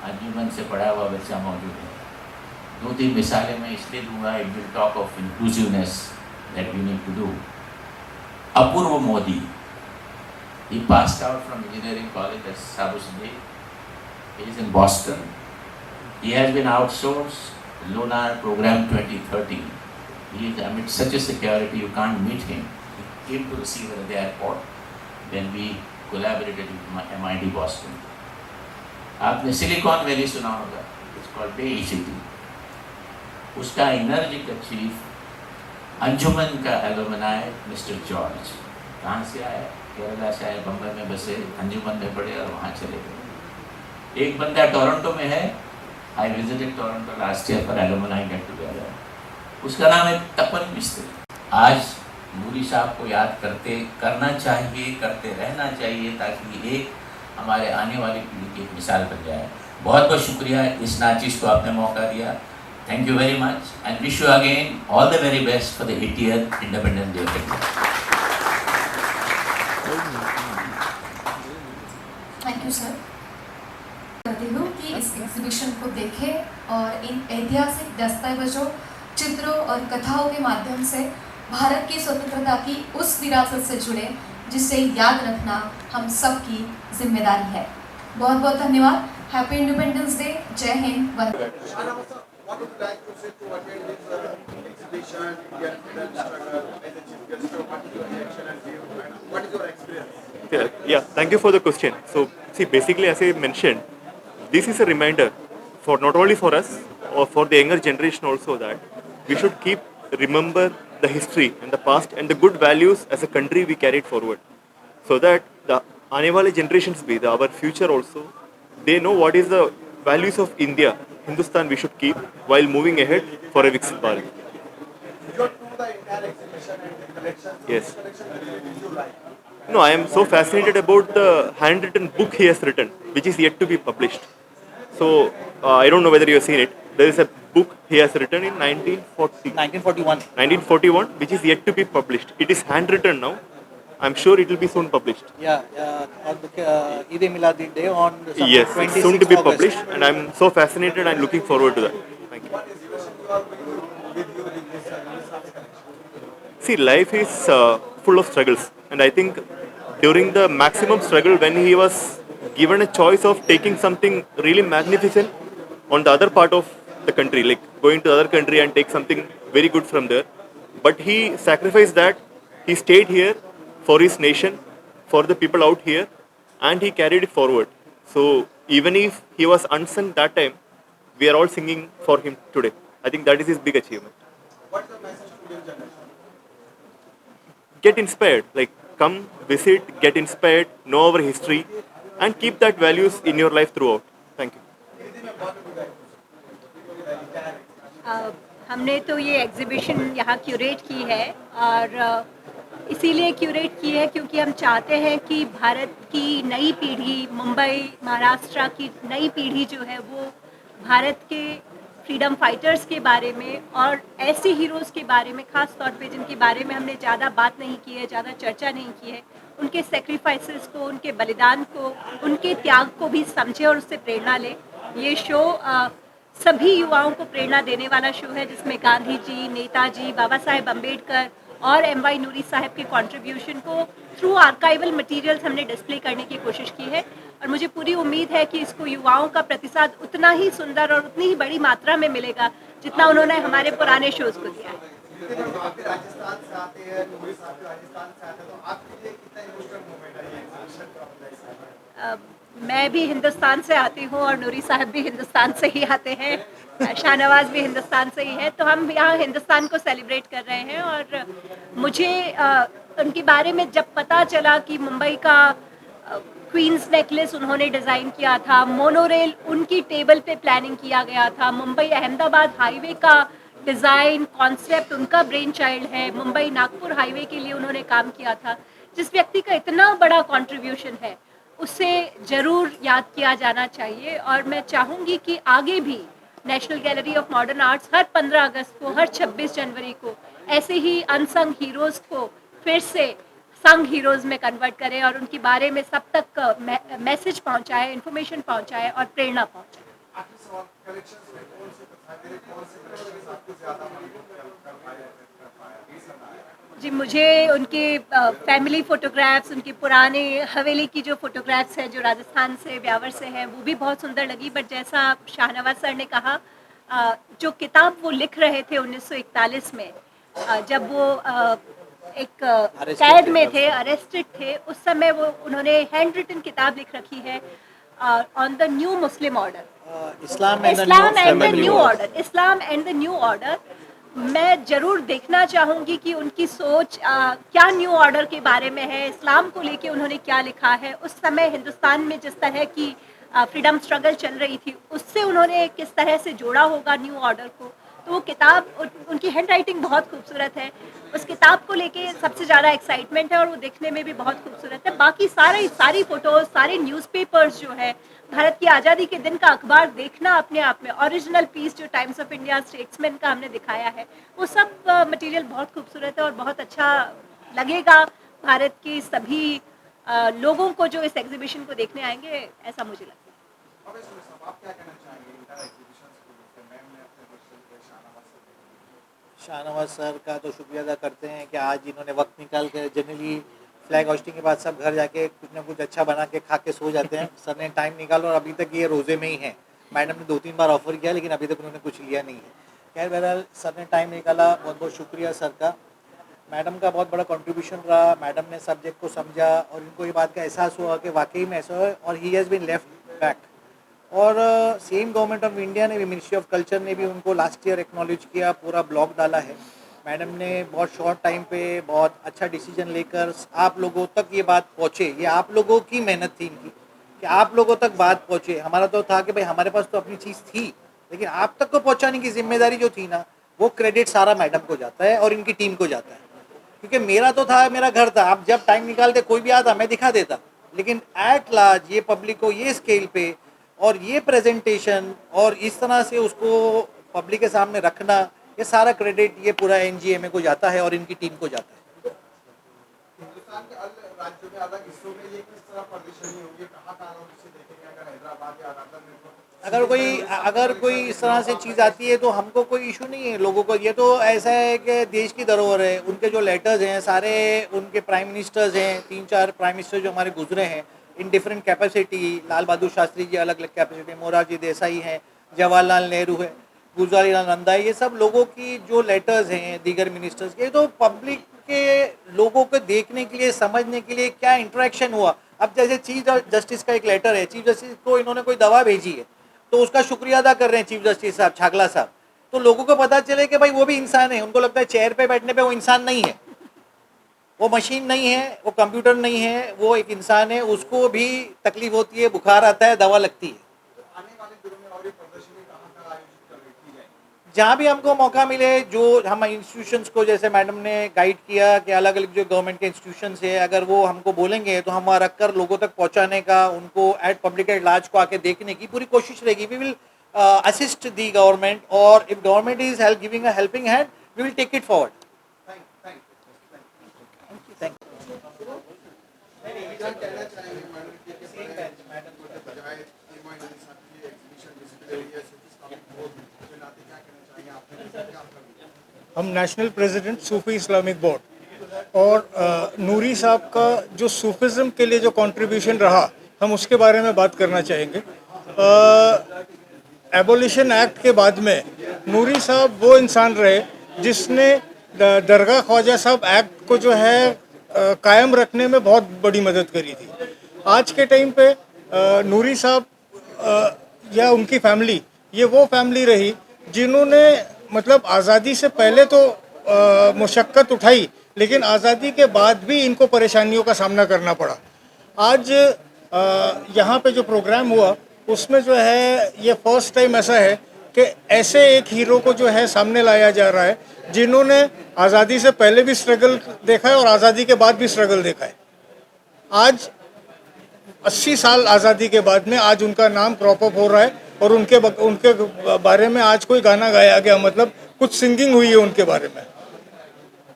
अंजुमन से पढ़ा हुआ बच्चा मौजूद है। 2-3 मिसालें मैं इसलिए दूंगा, it will talk of inclusiveness that we need to do. Apurva Modi, he passed out from engineering college at Sabu Sindhi. He is in Boston. He has been outsourced Lunar Program 2030. He is amid such a security, you can't meet him. He came to receive us at the airport. Then we collaborated with MIT Boston. आपने silicon valley सुना होगा, it's called Bay City. उसका energic chief अंजुमन का alumni mister George, कहाँ से आया? केरला से आए, बम्बई में बसे, अंजुमन में पढ़े और वहाँ चले गए। एक बंदा टोरंटो में है, I visited Toronto last year for alumni get together, उसका नाम है तपन मिस्त्री। आज नूरी साहब को याद करना चाहिए, करते रहना चाहिए, ताकि एक हमारे आने वाली पीढ़ी की एक मिसाल बन जाए। बहुत बहुत शुक्रिया इस नाचिश को आपने मौका दिया। Thank you very much and wish you again all the very best for the 80th independence day of India. Thank you sir. कहती हूँ कि इस एग्जीबिशन को देखें और इन ऐतिहासिक दस्तावेजों, चित्रों और कथाओं के माध्यम से भारत की स्वतंत्रता की उस विरासत से जुड़े जिसे याद रखना हम सबकी जिम्मेदारी है। बहुत बहुत धन्यवाद। Happy Independence day. जय हिंद। वंदे। What would you like to say to attend this exhibition, Indian freedom struggle, as a chief guest? What is your reaction and view, and what is your experience? Yeah, thank you for the question. So, see, basically, as I mentioned, this is a reminder for not only for us, or for the younger generation also, that we should remember the history and the past and the good values as a country we carried forward, so that the aane wale generations be, our future also, they know what is the values of India, Hindustan we should keep while moving ahead for a Viksit Bharat. You got through the entire exhibition and the collection. Yes. Which collection did you like? No, I am so fascinated about the handwritten book he has written, which is yet to be published. So, I don't know whether you have seen it. There is a book he has written in 1941, which is yet to be published. It is handwritten now. I'm sure it will be soon published. on Eid Miladi Day on Yes, 26th soon to be August. published, and I'm so fascinated and looking forward to that. Thank you. What exhibition you are going with you in this collection? See, life is full of struggles, and I think during the maximum struggle, when he was given a choice of taking something really magnificent on the other part of the country, like going to the other country and take something very good from there, but he sacrificed that. He stayed here for his nation, for the people out here, and he carried it forward. So even if he was unsung that time, we are all singing for him today. I think that is his big achievement. What is the message to the generation? Get inspired, like come visit, get inspired, know our history, and keep that values in your life throughout. Thank you. हमने तो ये exhibition यहाँ curate की है, और इसीलिए curate की है क्योंकि हम चाहते हैं कि भारत की नई पीढ़ी, मुंबई महाराष्ट्र की नई पीढ़ी जो है वो भारत के फ्रीडम फाइटर्स के बारे में और ऐसे हीरोज़ के बारे में, ख़ास तौर पे जिनके बारे में हमने ज़्यादा बात नहीं की है, ज़्यादा चर्चा नहीं की है, उनके सेक्रीफाइसेस को, उनके बलिदान को, उनके त्याग को भी समझे और उससे प्रेरणा ले। ये शो सभी युवाओं को प्रेरणा देने वाला शो है, जिसमें गांधी जी, नेताजी, बाबा साहेब अम्बेडकर और MY नूरी साहब के कंट्रीब्यूशन को थ्रू आर्काइवल मटेरियल्स हमने डिस्प्ले करने की कोशिश की है और मुझे पूरी उम्मीद है कि इसको युवाओं का प्रतिसाद उतना ही सुंदर और उतनी ही बड़ी मात्रा में मिलेगा जितना उन्होंने हमारे पुराने शोज़ को दिया है। आप भी राजस्थान से आते हैं, नूरी साहब भी राजस्थान से आते हैं, तो आपके लिए कितना इमोशनल मोमेंट है ये एग्जीबिशन का? मैं भी हिंदुस्तान से आती हूँ और नूरी साहब भी हिंदुस्तान से ही आते हैं, शाहनवाज भी हिंदुस्तान से ही है, तो हम यहाँ हिंदुस्तान को सेलिब्रेट कर रहे हैं। और मुझे उनके बारे में जब पता चला कि मुंबई का क्वींस नेकलेस उन्होंने डिज़ाइन किया था, मोनोरेल उनकी टेबल पे प्लानिंग किया गया था, मुंबई अहमदाबाद हाईवे का डिज़ाइन कॉन्सेप्ट उनका ब्रेन चाइल्ड है, मुंबई नागपुर हाईवे के लिए उन्होंने काम किया था। जिस व्यक्ति का इतना बड़ा कंट्रीब्यूशन है उसे ज़रूर याद किया जाना चाहिए और मैं चाहूँगी कि आगे भी national gallery of modern arts हर 15 अगस्त को, हर 26 जनवरी को ऐसे ही अनसंग हीरोज़ को फिर से संग हीरोज़ में कन्वर्ट करें और उनके बारे में सब तक मैसेज पहुँचाए, इन्फॉर्मेशन पहुँचाए और प्रेरणा पहुँचाए। आखिरी सवाल, कलेक्शंस में कौन से दिखाई कौन से कलेक्शंस आपको ज़्यादा कर पाया? जी, मुझे उनके फैमिली फ़ोटोग्राफ्स, उनकी पुराने हवेली की जो फ़ोटोग्राफ्स हैं जो राजस्थान से, ब्यावर से हैं, वो भी बहुत सुंदर लगी। बट जैसा शाहनवाज सर ने कहा, जो किताब वो लिख रहे थे 1941 में, जब वो एक कैद में थे, अरेस्टेड थे, उस समय वो उन्होंने हैंड रिटन किताब लिख रखी है on the new Muslim order, Islam and the new order. मैं ज़रूर देखना चाहूँगी कि उनकी सोच क्या न्यू ऑर्डर के बारे में है, इस्लाम को लेके उन्होंने क्या लिखा है, उस समय हिंदुस्तान में जिस तरह की फ्रीडम स्ट्रगल चल रही थी उससे उन्होंने किस तरह से जोड़ा होगा न्यू ऑर्डर को। तो वो किताब, उनकी हैंड राइटिंग बहुत खूबसूरत है, उस किताब को लेके सबसे ज़्यादा एक्साइटमेंट है और वो देखने में भी बहुत खूबसूरत है। बाकी सारी फ़ोटोज़, सारे न्यूज़पेपर्स जो है, भारत की आज़ादी के दिन का अखबार देखना अपने आप में, ओरिजिनल पीस जो टाइम्स ऑफ इंडिया, स्टेट्समैन का हमने दिखाया है, वो सब मटेरियल बहुत खूबसूरत है और बहुत अच्छा लगेगा भारत के सभी लोगों को जो इस एग्जीबिशन को देखने आएंगे, ऐसा मुझे लगता है। आप क्या कहना चाहेंगे इंटर एग्जीबिशंस को लेकर? मैम ने अपने क्वेश्चन पे शाहनवाज सर का तो शुक्रिया अदा करते हैं कि आज इन्होंने वक्त निकाल कर, जनरली फ्लैग होस्टिंग के बाद सब घर जाके कुछ ना कुछ अच्छा बना के खा के सो जाते हैं, सर ने टाइम निकाला और अभी तक ये रोज़े में ही हैं। मैडम ने 2-3 बार ऑफ़र किया लेकिन अभी तक उन्होंने कुछ लिया नहीं है। खैर बहरहाल सर ने टाइम निकाला, बहुत बहुत शुक्रिया सर का। मैडम का बहुत बड़ा कंट्रीब्यूशन रहा, मैडम ने सब्जेक्ट को समझा और इनको ये बात का एहसास हुआ कि वाकई में ऐसा है और he has been left back. और सेम गवर्नमेंट ऑफ इंडिया ने भी, मिनिस्ट्री ऑफ कल्चर ने भी उनको लास्ट ईयर एक्नॉलेज किया, पूरा ब्लॉग डाला है। मैडम ने बहुत शॉर्ट टाइम पे बहुत अच्छा डिसीजन लेकर आप लोगों तक ये बात पहुँचे, ये आप लोगों की मेहनत थी इनकी कि आप लोगों तक बात पहुँचे। हमारा तो था कि भाई हमारे पास तो अपनी चीज़ थी, लेकिन आप तक को पहुँचाने की जिम्मेदारी जो थी ना, वो क्रेडिट सारा मैडम को जाता है और इनकी टीम को जाता है। क्योंकि मेरा तो था, मेरा घर था, आप जब टाइम निकालते कोई भी आता मैं दिखा देता, लेकिन एट लार्ज ये पब्लिक को ये स्केल पे और ये प्रेजेंटेशन और इस तरह से उसको पब्लिक के सामने रखना, ये सारा क्रेडिट ये पूरा NGMA को जाता है और इनकी टीम को जाता है। हिंदुस्तान के अलग राज्यों में, अलग हिस्सों में ये किस तरह प्रदर्शनी होगी, कहाँ से देखेंगे? अगर हैदराबाद या अगर कोई इस तरह से चीज़ आती है तो हमको कोई इशू नहीं है लोगों को। ये तो ऐसा है कि देश की धरोहर है, उनके जो लेटर्स हैं सारे उनके प्राइम मिनिस्टर्स हैं, 3-4 प्राइम मिनिस्टर जो हमारे गुजरे हैं in different capacity, Lal Bahadur Shastri ji अलग अलग कैपेसिटी, मोरारजी देसाई हैं, जवाहरलाल नेहरू है, गुलजार नंदा है, ये सब लोगों की जो लेटर्स हैं दीगर मिनिस्टर्स के, तो पब्लिक के लोगों को देखने के लिए, समझने के लिए क्या इंटरेक्शन हुआ। अब जैसे चीफ जस्टिस का एक लेटर है, चीफ जस्टिस को इन्होंने कोई दवा भेजी है तो उसका शुक्रिया अदा कर रहे हैं चीफ जस्टिस साहब छागला साहब, तो लोगों को पता चले कि भाई वो भी इंसान है। उनको लगता है चेयर पे बैठने पे वो इंसान नहीं है, वो मशीन नहीं है, वो कंप्यूटर नहीं है, वो एक इंसान है, उसको भी तकलीफ होती है, बुखार आता है, दवा लगती है। आने वाले दिनों में और ये प्रदर्शनी कहाँ आयोजित की जाएगी? जहाँ भी हमको मौका मिले, जो हम इंस्टीट्यूशंस को, जैसे मैडम ने गाइड किया कि अलग अलग जो गवर्नमेंट के इंस्टीट्यूशंस है, अगर वो हमको बोलेंगे तो हम वहाँ रख कर लोगों तक पहुँचाने का, उनको एट पब्लिक एट लार्ज को आके देखने की पूरी कोशिश रहेगी। We will assist the government, और if government is giving a helping hand, we will take it forward. क्या कहना चाहेंगे मैडम कि मैडम को बजाय एमआई नूरी साहब की एग्जीबिशन डिस्प्ले रही है, क्या कहना चाहेंगे आपने? हम नेशनल प्रेसिडेंट सूफी इस्लामिक बोर्ड और नूरी साहब का जो सूफिज़म के लिए जो कंट्रीब्यूशन रहा, हम उसके बारे में बात करना चाहेंगे। एबोलिशन एक्ट के बाद में नूरी साहब वो इंसान रहे जिसने दरगाह ख्वाजा साहब एक्ट को जो है कायम रखने में बहुत बड़ी मदद करी थी। आज के टाइम पे नूरी साहब या उनकी फैमिली, ये वो फैमिली रही जिन्होंने मतलब आज़ादी से पहले तो मुशक्क़त उठाई, लेकिन आज़ादी के बाद भी इनको परेशानियों का सामना करना पड़ा। आज यहाँ पे जो प्रोग्राम हुआ उसमें जो है ये फर्स्ट टाइम ऐसा है कि ऐसे एक हीरो को जो है सामने लाया जा रहा है जिन्होंने आज़ादी से पहले भी स्ट्रगल देखा है और आज़ादी के बाद भी स्ट्रगल देखा है। आज 80 साल आज़ादी के बाद में आज उनका नाम क्रॉप अप हो रहा है और उनके बारे में आज कोई गाना गाया गया, मतलब कुछ सिंगिंग हुई है उनके बारे में।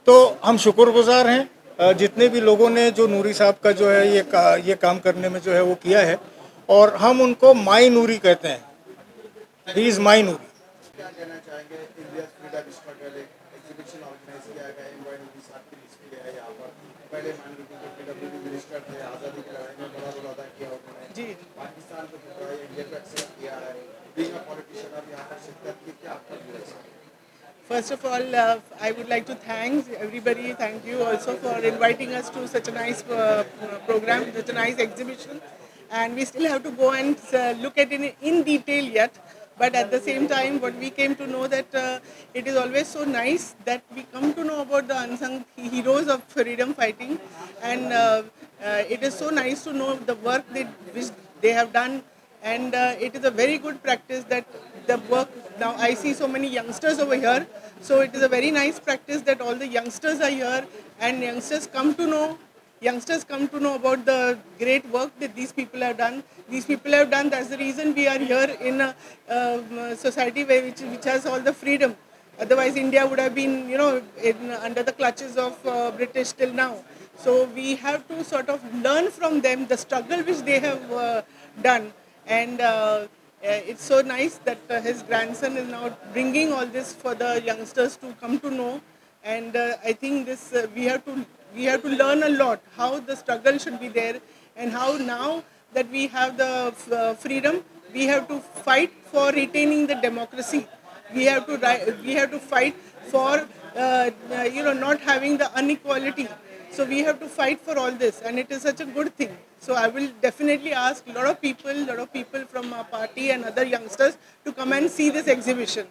तो हम शुक्रगुजार हैं जितने भी लोगों ने जो नूरी साहब का जो है ये काम करने में जो है वो किया है, और हम उनको माई नूरी कहते हैं। He is Mai Noori. क्या कहना चाहेंगे? India freedom struggle exhibition organise किया गया, इनवाइट नूरी साहब की हिस्ट्री है यहाँ पर। पहले माननीय PWD मिनिस्टर थे, आज़ादी की लड़ाई में बड़ा रोल अदा किया उन्होंने जी। पाकिस्तान को जिताया, इंडिया को एक्सेप्ट किया है। बीइंग अ पॉलिटिशियन अब यहाँ पर शिरकत की, क्या आपका व्यू है? First of all, I would like to thank everybody. Thank you also for inviting us to such a nice program, such a nice exhibition. And we still have to go and look at it in detail yet. But at the same time, what we came to know that it is always so nice that we come to know about the unsung heroes of freedom fighting. And it is so nice to know the work which they have done. And it is a very good practice that the work, now I see so many youngsters over here, so it is a very nice practice that all the youngsters are here and youngsters come to know about the great work that these people have done. These people have done, that's the reason we are here in a society which has all the freedom. Otherwise India would have been, under the clutches of British till now. So we have to sort of learn from them the struggle which they have done. And it's so nice that his grandson is now bringing all this for the youngsters to come to know. And I think this we have to learn a lot how the struggle should be there, and how now that we have the freedom, we have to fight for retaining the democracy. We have to fight for not having the inequality. So we have to fight for all this, and it is such a good thing. So I will definitely ask a lot of people from our party and other youngsters to come and see this exhibition.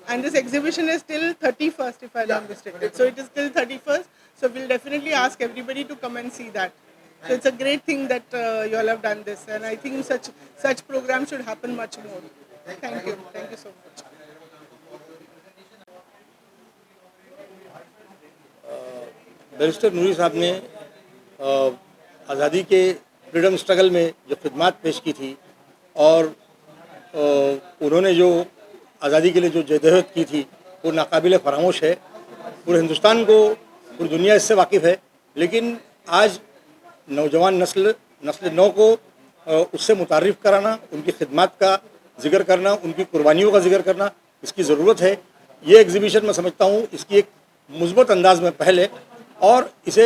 And this exhibition is till 31st, if I'm not mistaken. So it is till 31st. So we'll definitely ask everybody to come and see that. So it's a great thing that you all have done this, and I think such programs should happen much more. Thank you so much. Barrister Noori Sahab ने आज़ादी के freedom struggle में जो खिदमत पेश की थी, और उन्होंने जो आज़ादी के लिए जो जदोजहद की थी वो नाकाबिल फरामोश है। पूरे हिंदुस्तान को, पूरी दुनिया इससे वाकिफ़ है, लेकिन आज नौजवान नस्ल नौ को उससे मुतारिफ़ कराना, उनकी खिदमत का जिक्र करना, उनकी कुर्बानियों का जिक्र करना, इसकी ज़रूरत है। ये एग्ज़िबिशन मैं समझता हूँ इसकी एक मुस्बत अंदाज में पहले, और इसे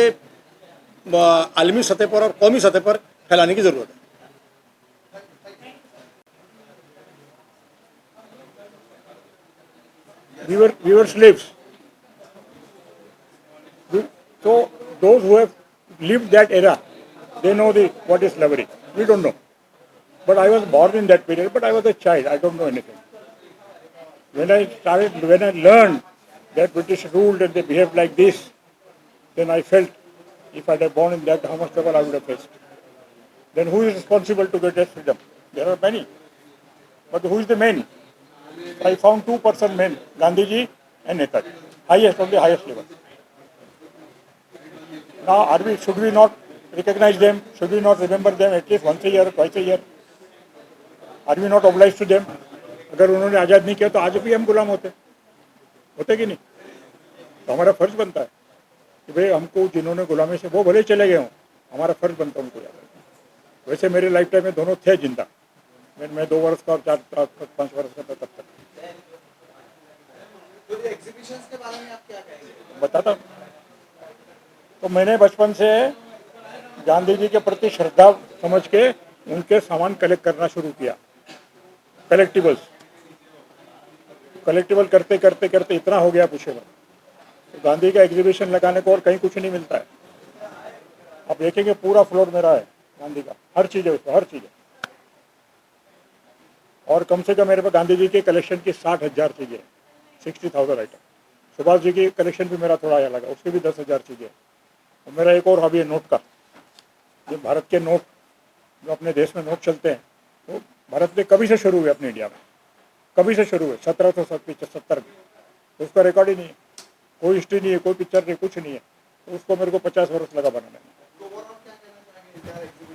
आलमी सतह पर और कौमी सतह पर फैलाने की ज़रूरत है। We were slaves. So those who have lived that era, they know what is slavery. We don't know. But I was born in that period, but I was a child. I don't know anything. When I learned that British ruled and they behaved like this, then I felt if I had born in that, how much trouble I would have faced. Then who is responsible to get that freedom? There are many. But who is the main? I found 2% men, Gandhiji and Netaji, highest, on the highest level. Now, should we not recognize them? Should we not remember them at least once a year, twice a year? Are we not obliged to them? अगर उन्होंने आज़ाद नहीं किया तो आज भी हम गुलाम होते कि नहीं? तो हमारा फर्ज बनता है कि भाई हमको जिन्होंने गुलामी से, वो भले चले गए हों, हमारा फर्ज बनता है उनको याद रखना। वैसे मेरे लाइफ टाइम में दोनों थे जिंदा, मैं 2 वर्ष का और 4-5 वर्ष का था तब तक। तो एग्जीबिशंस के बारे में आप क्या कहेंगे? बताता हूँ। मैंने बचपन से गांधी जी के प्रति श्रद्धा समझ के उनके सामान कलेक्ट करना शुरू किया। कलेक्टिबल करते करते करते इतना हो गया पूछे मत। तो गांधी का एग्जीबिशन लगाने को और कहीं कुछ नहीं मिलता है। आप देखेंगे पूरा फ्लोर मेरा है गांधी का, हर चीज़ है उसमें, हर चीज़ है। और कम से कम मेरे पास गांधी जी के कलेक्शन की 60,000 चीज़ें, 60,000 आइटम। सुभाष जी की कलेक्शन भी मेरा थोड़ा आया लगा, उसकी भी 10,000 चीज़ें। और मेरा एक और हॉबी है नोट का। जो भारत के नोट, जो अपने देश में नोट चलते हैं, वो भारत में कभी से शुरू हुए, अपने इंडिया में कभी से शुरू हुए, 1770 में। तो उसका रिकॉर्ड ही नहीं है, कोई हिस्ट्री नहीं है, कोई पिक्चर नहीं, कुछ नहीं है। तो उसको मेरे को 50 वर्ष लगा बनाने में।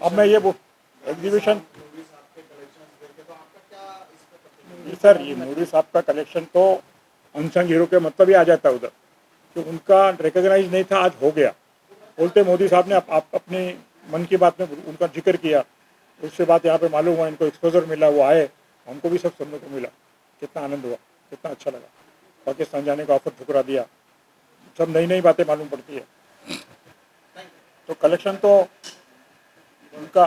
अब मैं ये एग्जीबिशन, सर ये नूरी साहब का कलेक्शन तो अनसंग हीरो के मतलब ही आ जाता है उधर, कि उनका रिकॉग्नाइज नहीं था, आज हो गया। बोलते मोदी साहब ने अपनी मन की बात में उनका जिक्र किया, उससे बात यहाँ पे मालूम हुआ, इनको एक्सपोजर मिला, वो आए, हमको भी सब सुनने को मिला। कितना आनंद हुआ, कितना अच्छा लगा। पाकिस्तान जाने का ऑफर ठुकरा दिया, सब नई नई बातें मालूम पड़ती है। तो कलेक्शन तो उनका